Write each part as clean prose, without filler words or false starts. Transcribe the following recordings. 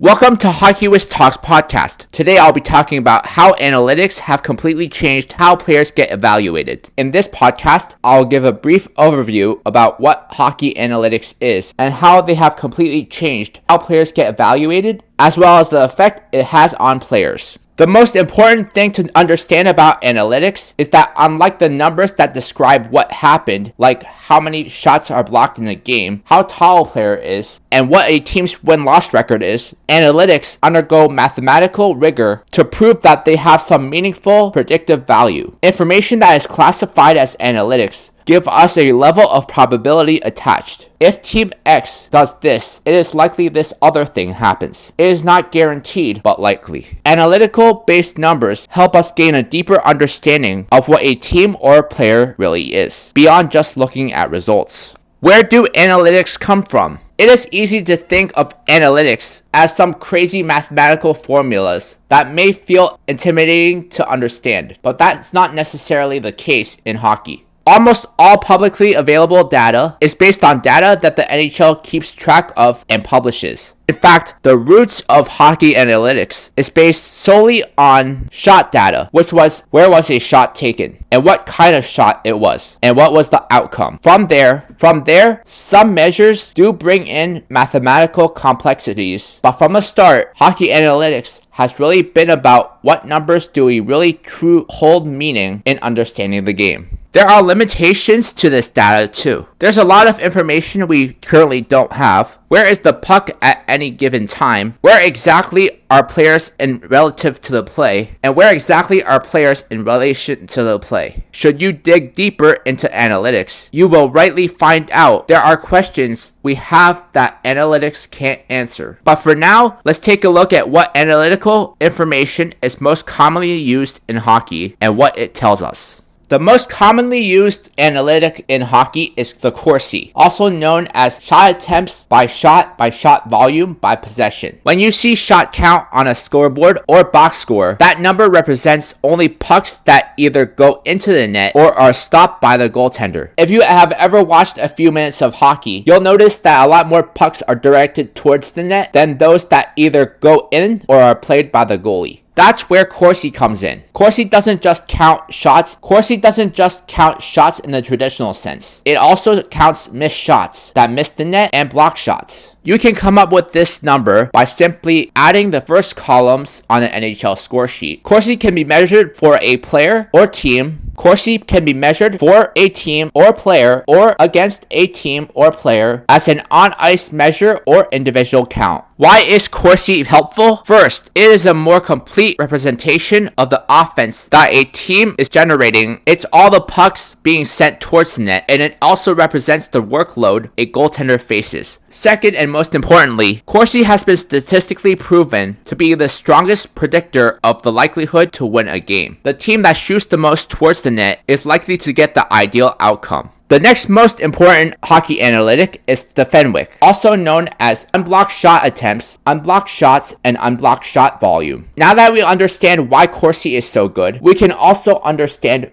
Welcome to Hockey Wiz Talks podcast. Today I'll be talking about how analytics have completely changed how players get evaluated. In this podcast, I'll give a brief overview about what hockey analytics is and how they have completely changed how players get evaluated, as well as the effect it has on players. The most important thing to understand about analytics is that unlike the numbers that describe what happened, like how many shots are blocked in a game, how tall a player is, and what a team's win-loss record is, analytics undergo mathematical rigor to prove that they have some meaningful predictive value. Information that is classified as analytics give us a level of probability attached. If Team X does this, it is likely this other thing happens. It is not guaranteed, but likely. Analytical-based numbers help us gain a deeper understanding of what a team or a player really is, beyond just looking at results. Where do analytics come from? It is easy to think of analytics as some crazy mathematical formulas that may feel intimidating to understand, but that's not necessarily the case in hockey. Almost all publicly available data is based on data that the NHL keeps track of and publishes. In fact, the roots of hockey analytics is based solely on shot data, which was where was a shot taken, and what kind of shot it was, and what was the outcome. From there, some measures do bring in mathematical complexities, but from the start, hockey analytics has really been about what numbers do we really true hold meaning in understanding the game. There are limitations to this data too. There's a lot of information we currently don't have. Where is the puck at any given time? Where exactly are players in relative to the play? And where exactly are players in relation to the play? Should you dig deeper into analytics, you will rightly find out there are questions we have that analytics can't answer. But for now, let's take a look at what analytical information is most commonly used in hockey and what it tells us. The most commonly used analytic in hockey is the Corsi, also known as shot attempts by shot volume by possession. When you see shot count on a scoreboard or box score, that number represents only pucks that either go into the net or are stopped by the goaltender. If you have ever watched a few minutes of hockey, you'll notice that a lot more pucks are directed towards the net than those that either go in or are played by the goalie. That's where Corsi comes in. Corsi doesn't just count shots in the traditional sense. It also counts missed shots that miss the net and block shots. You can come up with this number by simply adding the first columns on an NHL score sheet. Corsi can be measured for a player or team. Corsi can be measured for a team or player or against a team or player as an on-ice measure or individual count. Why is Corsi helpful? First, it is a more complete representation of the offense that a team is generating. It's all the pucks being sent towards the net, and it also represents the workload a goaltender faces. Second, and most importantly, Corsi has been statistically proven to be the strongest predictor of the likelihood to win a game. The team that shoots the most towards the net is likely to get the ideal outcome. The next most important hockey analytic is the Fenwick, also known as unblocked shot attempts, unblocked shots, and unblocked shot volume. Now that we understand why Corsi is so good, we can also understand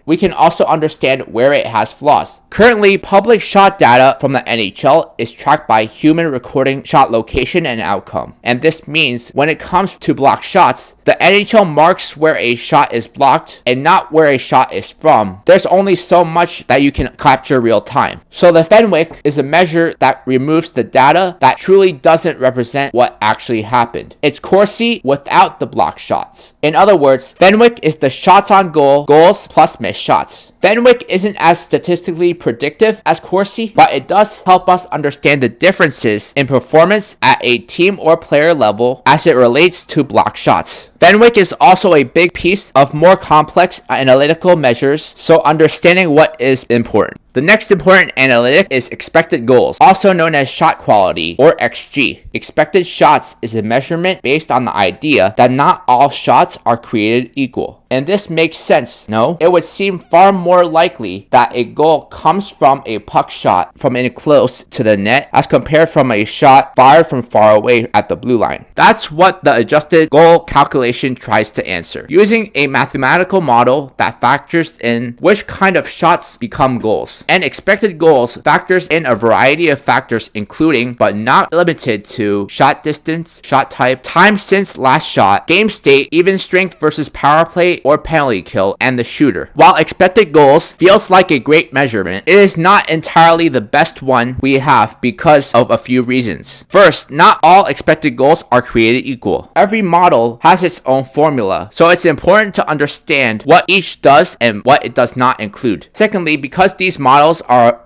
where it has flaws. Currently, public shot data from the NHL is tracked by human recording shot location and outcome. And this means when it comes to blocked shots, the NHL marks where a shot is blocked and not where a shot is from. There's only so much that you can capture real time. So the Fenwick is a measure that removes the data that truly doesn't represent what actually happened. It's Corsi without the blocked shots. In other words, Fenwick is the shots on goal, goals plus missed shots. Fenwick isn't as statistically predictive as Corsi, but it does help us understand the differences in performance at a team or player level as it relates to blocked shots. Fenwick is also a big piece of more complex analytical measures, so understanding what is important. The next important analytic is expected goals, also known as shot quality or XG. Expected shots is a measurement based on the idea that not all shots are created equal. And this makes sense, no? It would seem far more more likely that a goal comes from a puck shot from in close to the net as compared from a shot fired from far away at the blue line. That's what the adjusted goal calculation tries to answer, using a mathematical model that factors in which kind of shots become goals. And expected goals factors in a variety of factors including, but not limited to, shot distance, shot type, time since last shot, game state, even strength versus power play or penalty kill, and the shooter. While expected goals feels like a great measurement, it is not entirely the best one we have because of a few reasons. First, not all expected goals are created equal. Every model has its own formula, so it's important to understand what each does and what it does not include. Secondly, because these models are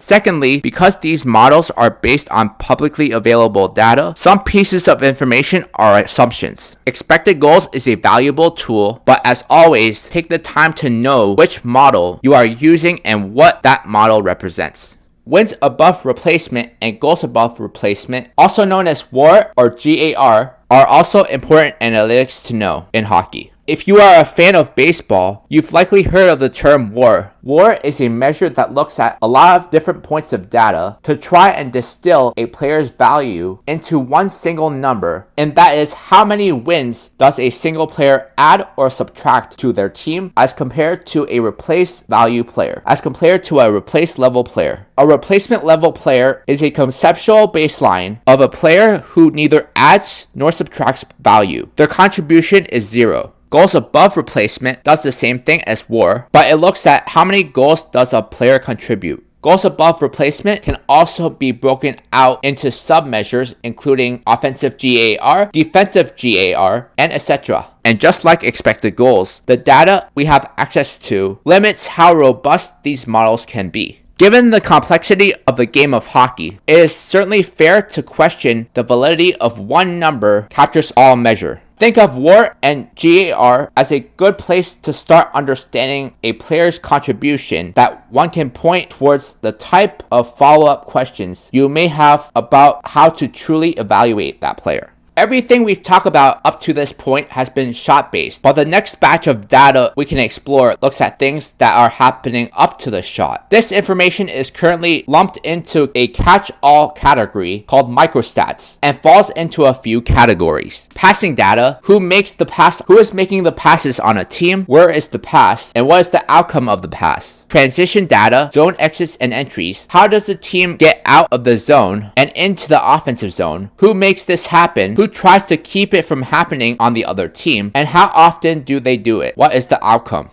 based on publicly available data, some pieces of information are assumptions. Expected goals is a valuable tool, but as always, take the time to know which model you are using and what that model represents. Wins above replacement and goals above replacement, also known as WAR or GAR, are also important analytics to know in hockey. If you are a fan of baseball, you've likely heard of the term WAR. WAR is a measure that looks at a lot of different points of data to try and distill a player's value into one single number, and that is how many wins does a single player add or subtract to their team as compared to a replace value player, as compared to a replace level player. A replacement level player is a conceptual baseline of a player who neither adds nor subtracts value. Their contribution is 0. Goals above replacement does the same thing as WAR, but it looks at how many goals does a player contribute. Goals above replacement can also be broken out into sub-measures including offensive GAR, defensive GAR, and etc. And just like expected goals, the data we have access to limits how robust these models can be. Given the complexity of the game of hockey, it is certainly fair to question the validity of one number captures all measure. Think of WAR and GAR as a good place to start understanding a player's contribution that one can point towards the type of follow-up questions you may have about how to truly evaluate that player. Everything we've talked about up to this point has been shot-based, but the next batch of data we can explore looks at things that are happening up to the shot. This information is currently lumped into a catch-all category called microstats and falls into a few categories. Passing data, who is making the passes on a team, where is the pass, and what is the outcome of the pass. Transition data, zone exits and entries, how does the team get out of the zone and into the offensive zone, who makes this happen, who tries to keep it from happening on the other team, and how often do they do it? What is the outcome?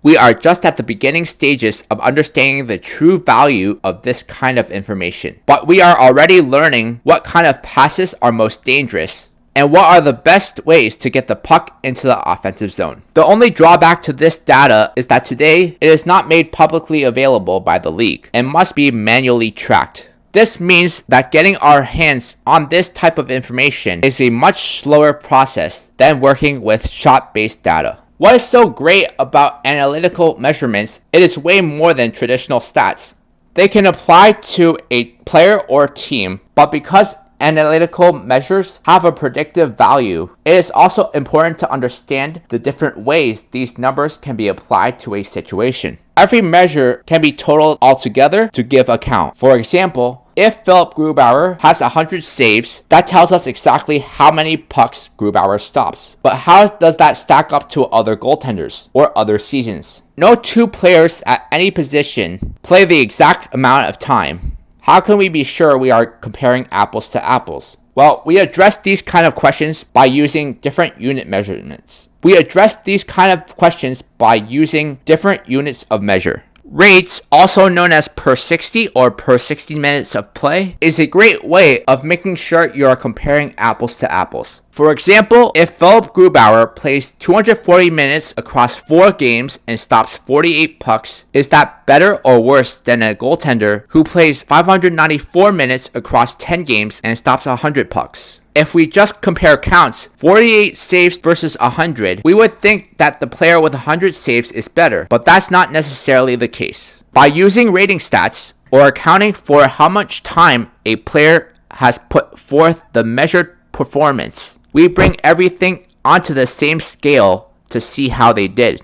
We are just at the beginning stages of understanding the true value of this kind of information, but we are already learning what kind of passes are most dangerous and what are the best ways to get the puck into the offensive zone. The only drawback to this data is that today it is not made publicly available by the league and must be manually tracked. This means that getting our hands on this type of information is a much slower process than working with shot-based data. What is so great about analytical measurements, it is way more than traditional stats. They can apply to a player or team, but because analytical measures have a predictive value, it is also important to understand the different ways these numbers can be applied to a situation. Every measure can be totaled altogether to give a count. For example, if Philip Grubauer has 100 saves, that tells us exactly how many pucks Grubauer stops. But how does that stack up to other goaltenders or other seasons? No two players at any position play the exact amount of time. How can we be sure we are comparing apples to apples? Well, we address these kind of questions by using different unit measurements. We address these kind of questions by using different units of measure. Rates, also known as per 60 or per 60 minutes of play, is a great way of making sure you are comparing apples to apples. For example, if Philip Grubauer plays 240 minutes across 4 games and stops 48 pucks, is that better or worse than a goaltender who plays 594 minutes across 10 games and stops 100 pucks? If we just compare counts, 48 saves versus 100, we would think that the player with 100 saves is better, but that's not necessarily the case. By using rating stats, or accounting for how much time a player has put forth the measured performance, we bring everything onto the same scale to see how they did.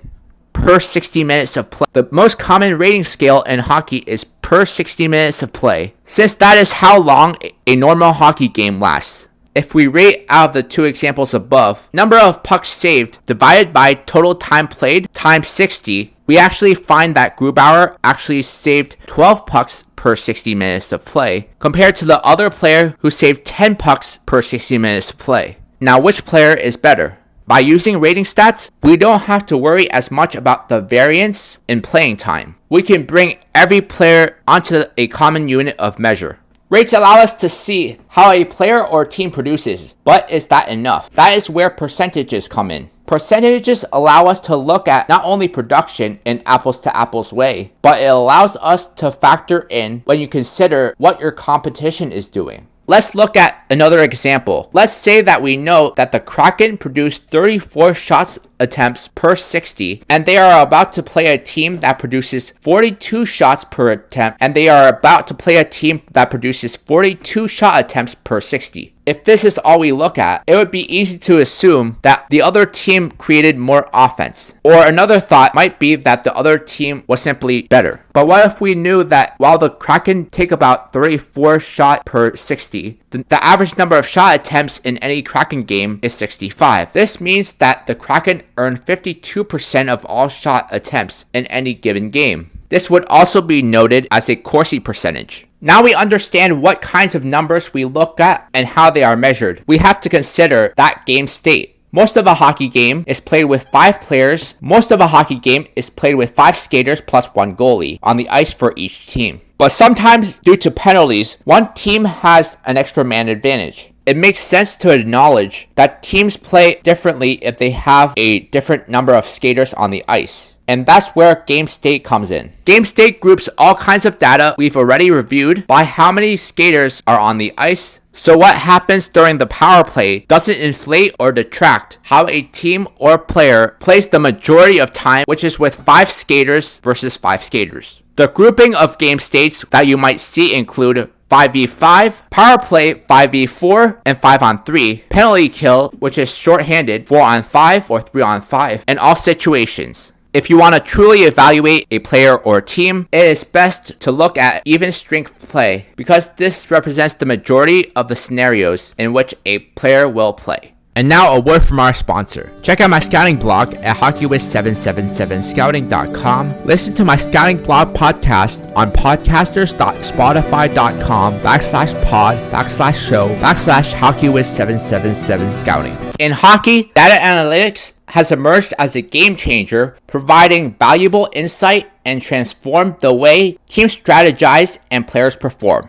per 60 minutes of play. The most common rating scale in hockey is per 60 minutes of play, since that is how long a normal hockey game lasts. If we rate out of the two examples above, number of pucks saved divided by total time played times 60, we actually find that Grubauer actually saved 12 pucks per 60 minutes of play, compared to the other player who saved 10 pucks per 60 minutes of play. Now, which player is better? By using rating stats, we don't have to worry as much about the variance in playing time. We can bring every player onto a common unit of measure. Rates allow us to see how a player or team produces, but is that enough? That is where percentages come in. Percentages allow us to look at not only production in apples to apples way, but it allows us to factor in when you consider what your competition is doing. Let's look at another example. Let's say that we know that the Kraken produced 34 shots attempts per 60, and they are about to play a team that produces 42 shots per attempt, and they are about to play a team that produces 42 shot attempts per 60. If this is all we look at, it would be easy to assume that the other team created more offense. Or another thought might be that the other team was simply better. But what if we knew that while the Kraken take about 34 shot per 60, the average number of shot attempts in any Kraken game is 65. This means that the Kraken earn 52% of all shot attempts in any given game. This would also be noted as a Corsi percentage. Now we understand what kinds of numbers we look at and how they are measured. We have to consider that game state. Most of a hockey game is played with 5 players. Most of a hockey game is played with 5 skaters plus 1 goalie on the ice for each team. But sometimes, due to penalties, one team has an extra man advantage. It makes sense to acknowledge that teams play differently if they have a different number of skaters on the ice. And that's where game state comes in. Game state groups all kinds of data we've already reviewed by how many skaters are on the ice. So what happens during the power play doesn't inflate or detract how a team or player plays the majority of time, which is with 5 skaters versus 5 skaters. The grouping of game states that you might see include 5v5, power play 5v4 and 5-on-3, penalty kill, which is shorthanded 4-on-5 or 3-on-5, in all situations. If you want to truly evaluate a player or team, it is best to look at even strength play because this represents the majority of the scenarios in which a player will play. And now a word from our sponsor. Check out my scouting blog at hockeywiz777scouting.com. Listen to my scouting blog podcast on podcasters.spotify.com/pod/show/hockeywiz777scouting. In hockey, data analytics has emerged as a game changer, providing valuable insight and transformed the way teams strategize and players perform.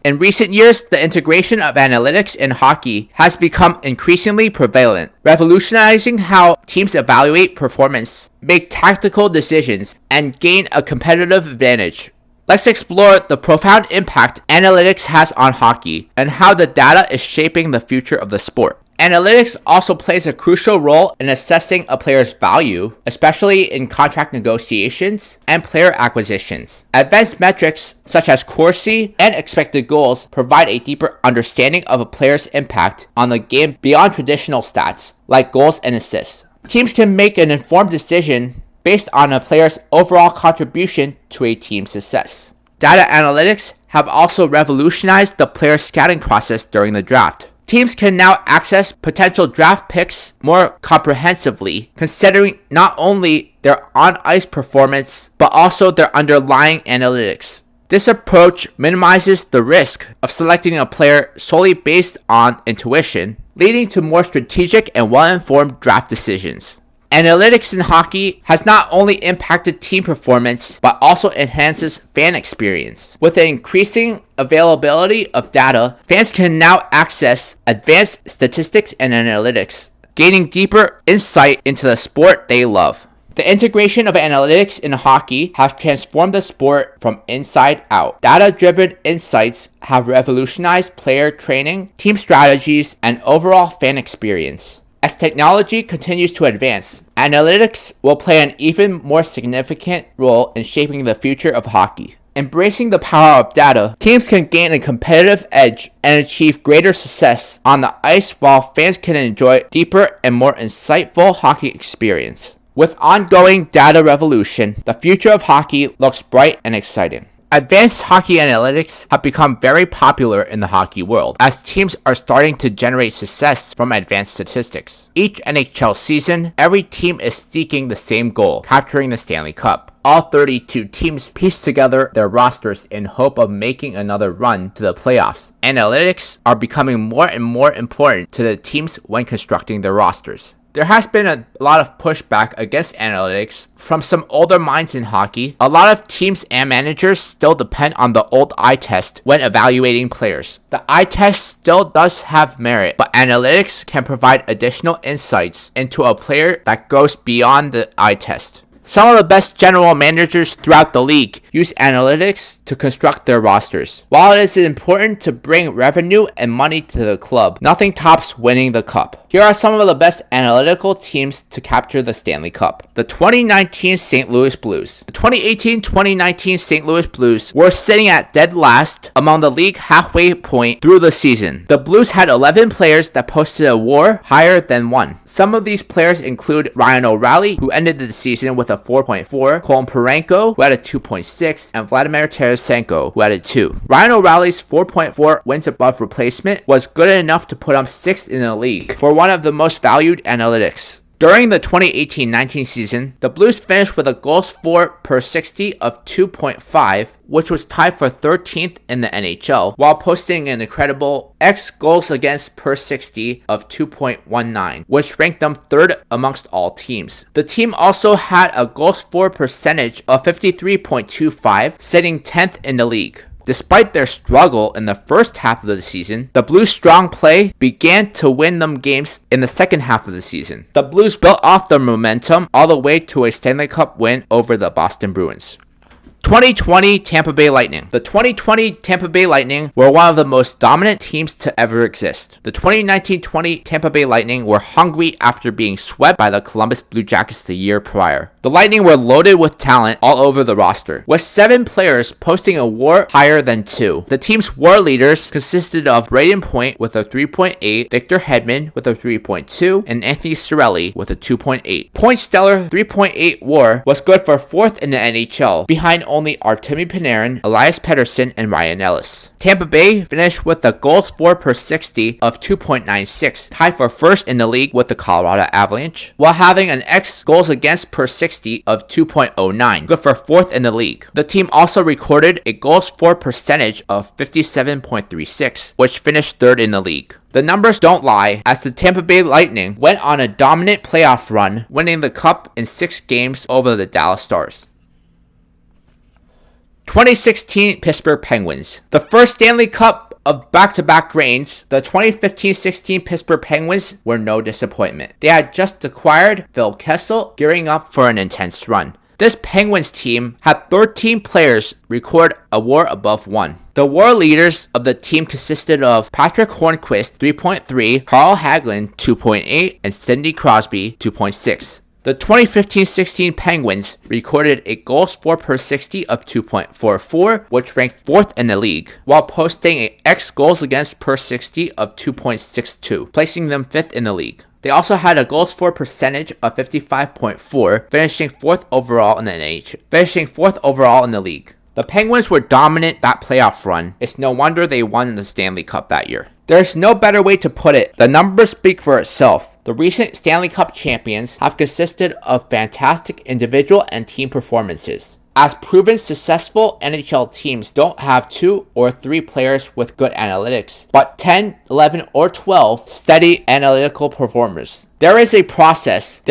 In recent years, the integration of analytics in hockey has become increasingly prevalent, revolutionizing how teams evaluate performance, make tactical decisions, and gain a competitive advantage. Let's explore the profound impact analytics has on hockey and how the data is shaping the future of the sport. Analytics also plays a crucial role in assessing a player's value, especially in contract negotiations and player acquisitions. Advanced metrics such as Corsi and expected goals provide a deeper understanding of a player's impact on the game beyond traditional stats like goals and assists. Teams can make an informed decision based on a player's overall contribution to a team's success. Data analytics have also revolutionized the player scouting process during the draft. Teams can now access potential draft picks more comprehensively, considering not only their on-ice performance, but also their underlying analytics. This approach minimizes the risk of selecting a player solely based on intuition, leading to more strategic and well-informed draft decisions. Analytics in hockey has not only impacted team performance, but also enhances fan experience. With the increasing availability of data, fans can now access advanced statistics and analytics, gaining deeper insight into the sport they love. The integration of analytics in hockey has transformed the sport from inside out. Data-driven insights have revolutionized player training, team strategies, and overall fan experience. As technology continues to advance, analytics will play an even more significant role in shaping the future of hockey. Embracing the power of data, teams can gain a competitive edge and achieve greater success on the ice while fans can enjoy deeper and more insightful hockey experience. With ongoing data revolution, the future of hockey looks bright and exciting. Advanced hockey analytics have become very popular in the hockey world, as teams are starting to generate success from advanced statistics. Each NHL season, every team is seeking the same goal, capturing the Stanley Cup. All 32 teams piece together their rosters in hope of making another run to the playoffs. Analytics are becoming more and more important to the teams when constructing their rosters. There has been a lot of pushback against analytics from some older minds in hockey. A lot of teams and managers still depend on the old eye test when evaluating players. The eye test still does have merit, but analytics can provide additional insights into a player that goes beyond the eye test. Some of the best general managers throughout the league use analytics to construct their rosters. While it is important to bring revenue and money to the club, nothing tops winning the cup. Here are some of the best analytical teams to capture the Stanley Cup. The 2019 St. Louis Blues. The 2018-2019 St. Louis Blues were sitting at dead last among the league halfway point through the season. The Blues had 11 players that posted a WAR higher than 1. Some of these players include Ryan O'Reilly, who ended the season with a 4.4, Colin Parayko, who had a 2.6, and Vladimir Tarasenko, who had a 2. Ryan O'Reilly's 4.4 wins above replacement was good enough to put him 6th in the league for one of the most valued analytics. During the 2018-19 season, the Blues finished with a goals for per 60 of 2.5, which was tied for 13th in the NHL, while posting an incredible X goals against per 60 of 2.19, which ranked them 3rd amongst all teams. The team also had a goals for percentage of 53.25, sitting 10th in the league. Despite their struggle in the first half of the season, the Blues' strong play began to win them games in the second half of the season. The Blues built off their momentum all the way to a Stanley Cup win over the Boston Bruins. 2020 Tampa Bay Lightning. The 2020 Tampa Bay Lightning were one of the most dominant teams to ever exist. The 2019-20 Tampa Bay Lightning were hungry after being swept by the Columbus Blue Jackets the year prior. The Lightning were loaded with talent all over the roster, with 7 players posting a WAR higher than 2. The team's WAR leaders consisted of Braden Point with a 3.8, Victor Hedman with a 3.2, and Anthony Cirelli with a 2.8. Point's stellar 3.8 WAR was good for 4th in the NHL, behind only Artemi Panarin, Elias Pettersson, and Ryan Ellis. Tampa Bay finished with a goals for per 60 of 2.96, tied for 1st in the league with the Colorado Avalanche, while having an X goals against per 60 of 2.09, good for 4th in the league. The team also recorded a goals for percentage of 57.36, which finished 3rd in the league. The numbers don't lie, as the Tampa Bay Lightning went on a dominant playoff run, winning the Cup in 6 games over the Dallas Stars. 2016 Pittsburgh Penguins. The first Stanley Cup of back-to-back reigns, the 2015-16 Pittsburgh Penguins were no disappointment. They had just acquired Phil Kessel, gearing up for an intense run. This Penguins team had 13 players record a WAR above 1. The WAR leaders of the team consisted of Patrick Hornqvist 3.3, Carl Hagelin 2.8, and Sidney Crosby 2.6. The 2015-16 Penguins recorded a goals for per 60 of 2.44, which ranked 4th in the league, while posting a X goals against per 60 of 2.62, placing them 5th in the league. They also had a goals for percentage of 55.4, finishing 4th overall in the league. The Penguins were dominant that playoff run. It's no wonder they won the Stanley Cup that year. There's no better way to put it. The numbers speak for itself. The recent Stanley Cup champions have consisted of fantastic individual and team performances. As proven successful NHL teams don't have 2 or 3 players with good analytics, but 10, 11, or 12 steady analytical performers. There is a process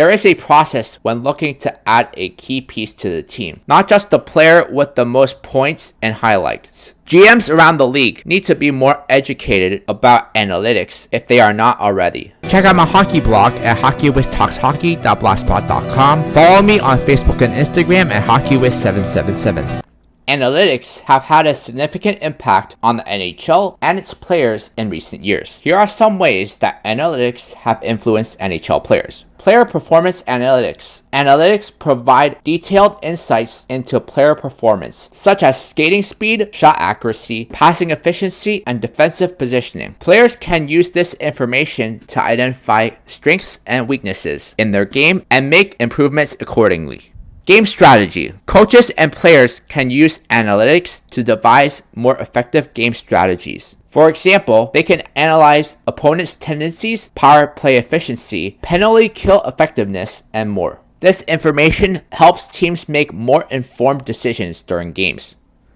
when looking to add a key piece to the team, not just the player with the most points and highlights. GMs around the league need to be more educated about analytics if they are not already. Check out my hockey blog at hockeywithtalkshockey.blogspot.com. Follow me on Facebook and Instagram at hockeywith777. Analytics have had a significant impact on the NHL and its players in recent years. Here are some ways that analytics have influenced NHL players. Player performance analytics. Analytics provide detailed insights into player performance, such as skating speed, shot accuracy, passing efficiency, and defensive positioning. Players can use this information to identify strengths and weaknesses in their game and make improvements accordingly. Game strategy. Coaches and players can use analytics to devise more effective game strategies. For example, they can analyze opponents' tendencies, power play efficiency, penalty kill effectiveness, and more. This information helps teams make more informed decisions during games.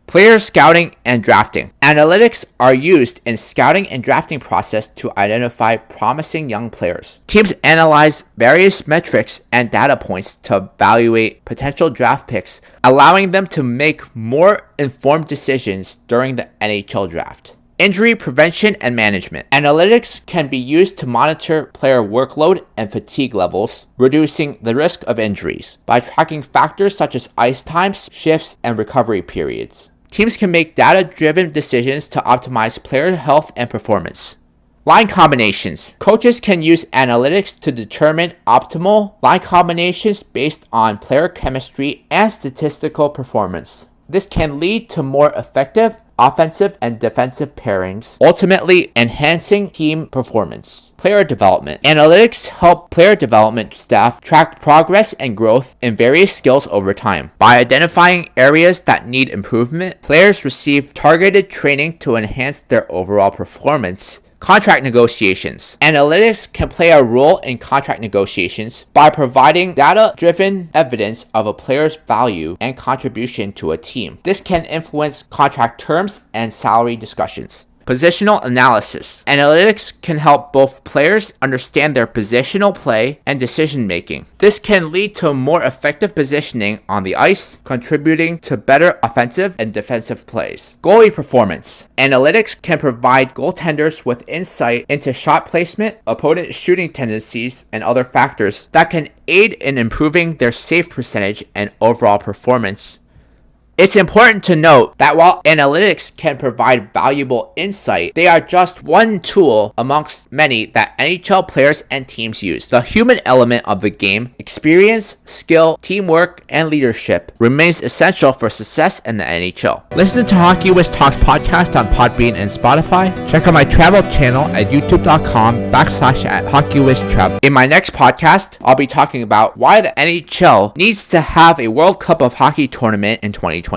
Player scouting and drafting. Analytics are used in scouting and drafting process to identify promising young players. Teams analyze various metrics and data points to evaluate potential draft picks, allowing them to make more informed decisions during the NHL draft. Injury prevention and management. Analytics can be used to monitor player workload and fatigue levels, reducing the risk of injuries by tracking factors such as ice times, shifts, and recovery periods. Teams can make data-driven decisions to optimize player health and performance. Line combinations. Coaches can use analytics to determine optimal line combinations based on player chemistry and statistical performance. This can lead to more effective offensive and defensive pairings, ultimately enhancing team performance. Player development. Analytics help player development staff track progress and growth in various skills over time. By identifying areas that need improvement, players receive targeted training to enhance their overall performance. Contract negotiations. Analytics can play a role in contract negotiations by providing data-driven evidence of a player's value and contribution to a team. This can influence contract terms and salary discussions. Positional analysis. Analytics can help both players understand their positional play and decision making. This can lead to more effective positioning on the ice, contributing to better offensive and defensive plays. Goalie performance. Analytics can provide goaltenders with insight into shot placement, opponent shooting tendencies, and other factors that can aid in improving their save percentage and overall performance. It's important to note that while analytics can provide valuable insight, they are just one tool amongst many that NHL players and teams use. The human element of the game, experience, skill, teamwork, and leadership remains essential for success in the NHL. Listen to Hockey Wiz Talks podcast on Podbean and Spotify. Check out my travel channel at youtube.com/HockeyWizTravel. In my next podcast, I'll be talking about why the NHL needs to have a World Cup of Hockey tournament in 2024.